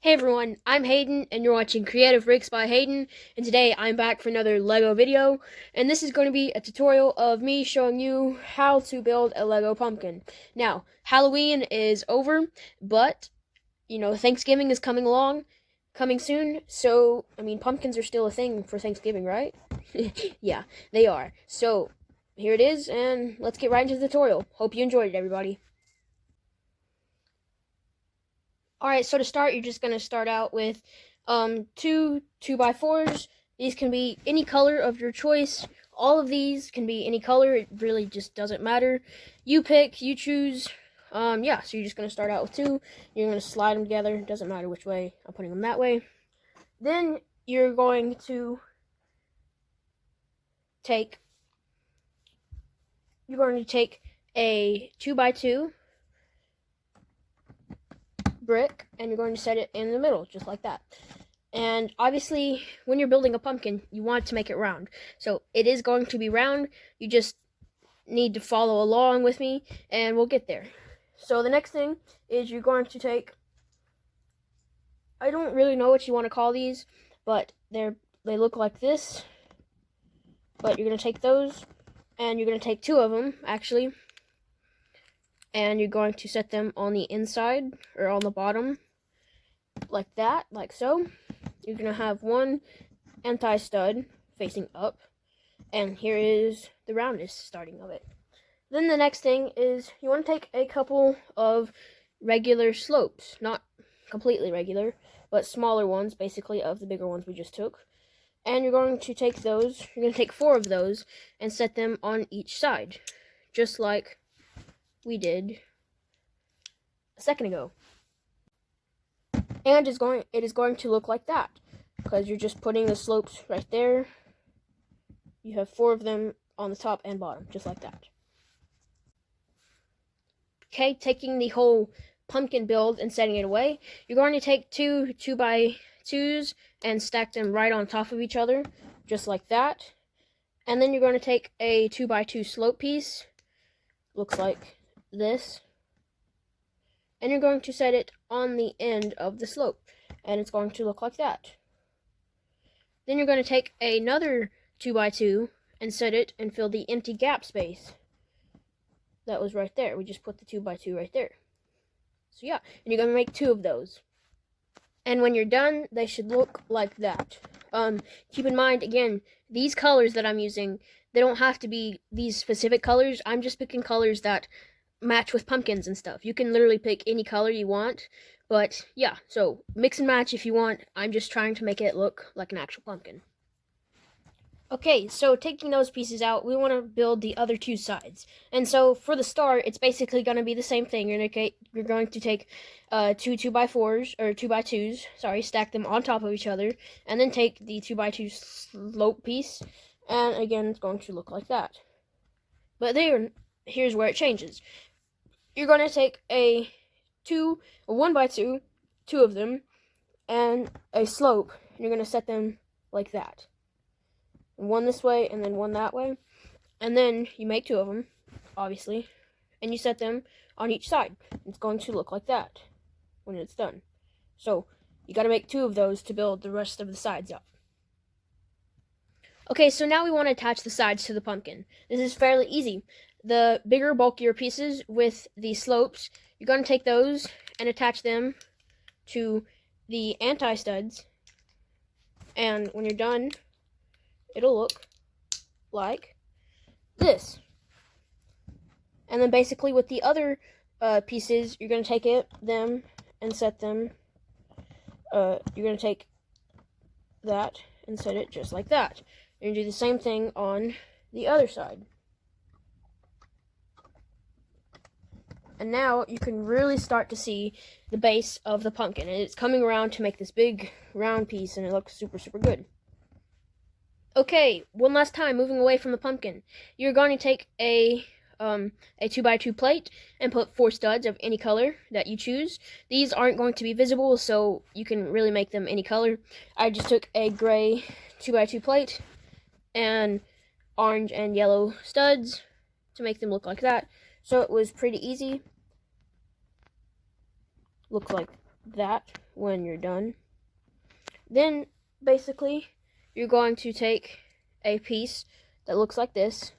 Hey everyone, I'm Hayden, and you're watching Creative Rigs by Hayden, and today I'm back for another LEGO video, and this is going to be a tutorial of me showing you how to build a LEGO pumpkin. Now, Halloween is over, but, Thanksgiving is coming soon, so, pumpkins are still a thing for Thanksgiving, right? Yeah, they are. So, here it is, and let's get right into the tutorial. Hope you enjoyed it, everybody. Alright, so to start, you're just going to start out with two 2x4s. These can be any color of your choice. All of these can be any color. It really just doesn't matter. You pick, you choose. Yeah, so you're just going to start out with two. You're going to slide them together. Doesn't matter which way. I'm putting them that way. Then you're going to take a 2x2 brick, and you're going to set it in the middle, just like that. And obviously, when you're building a pumpkin, you want to make it round. So it is going to be round. You just need to follow along with me, and we'll get there. So the next thing is you're going to take, I don't really know what you want to call these, but they look like this. But you're going to take those, and you're going to take two of them, actually. And you're going to set them on the inside, or on the bottom, like that, like so. You're going to have one anti-stud facing up, and here is the roundness starting of it. Then the next thing is you want to take a couple of regular slopes, not completely regular, but smaller ones, basically, of the bigger ones we just took. And you're going to take those, you're going to take 4 of those, and set them on each side, just like we did a second ago. And it is going to look like that, because you're just putting the slopes right there. You have 4 of them on the top and bottom, just like that. Okay, taking the whole pumpkin build and setting it away, you're going to take two 2x2s and stack them right on top of each other, just like that. And then you're going to take a 2x2 slope piece, looks like this, and you're going to set it on the end of the slope, and it's going to look like that. Then you're going to take another 2x2 and set it and fill the empty gap space that was right there. We just put the 2x2 right there. So yeah, and you're going to make 2 of those. And when you're done, they should look like that. Keep in mind, again, these colors that I'm using, they don't have to be these specific colors. I'm just picking colors that match with pumpkins and stuff. You can literally pick any color you want, but yeah, so mix and match if you want. I'm just trying to make it look like an actual pumpkin. Okay, so taking those pieces out, we want to build the other 2 sides. And so for the start, it's basically going to be the same thing. You're going to take 2 2x4s, or 2x2s, sorry, stack them on top of each other, and then take the 2x2 slope piece, and again, it's going to look like that. But here's where it changes. You're going to take a 1x2, 2 of them, and a slope, and you're going to set them like that. One this way, and then one that way. And then you make 2 of them, obviously, and you set them on each side. It's going to look like that when it's done. So, you gotta make 2 of those to build the rest of the sides up. Okay, so now we want to attach the sides to the pumpkin. This is fairly easy. The bigger, bulkier pieces with the slopes, you're going to take those and attach them to the anti-studs. And when you're done, it'll look like this. And then basically with the other pieces, you're going to take them and set them. You're going to take that and set it just like that. You're going to do the same thing on the other side. And now you can really start to see the base of the pumpkin. And it's coming around to make this big round piece, and it looks super, super good. Okay, one last time, moving away from the pumpkin. You're going to take a 2x2 plate and put 4 studs of any color that you choose. These aren't going to be visible, so you can really make them any color. I just took a gray 2x2 plate and orange and yellow studs to make them look like that. So it was pretty easy. Looks like that when you're done. Then basically you're going to take a piece that looks like this.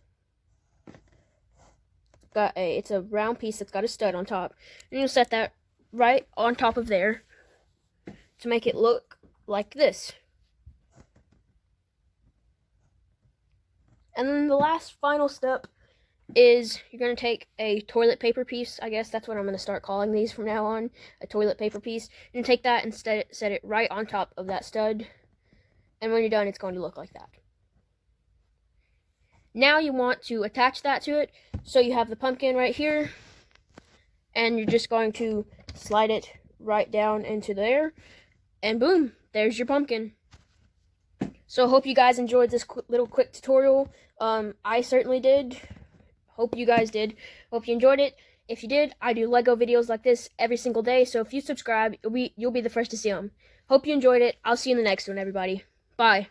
It's a round piece that's got a stud on top. And you'll set that right on top of there to make it look like this. And then the last final step is you're going to take a toilet paper piece. I guess that's what I'm going to start calling these from now on, a toilet paper piece. And take that and set it right on top of that stud. And when you're done, it's going to look like that. Now you want to attach that to it. So you have the pumpkin right here. And you're just going to slide it right down into there. And boom, there's your pumpkin. So I hope you guys enjoyed this little quick tutorial. I certainly did. Hope you guys did. Hope you enjoyed it. If you did, I do Lego videos like this every single day. So if you subscribe, you'll be the first to see them. Hope you enjoyed it. I'll see you in the next one, everybody. Bye.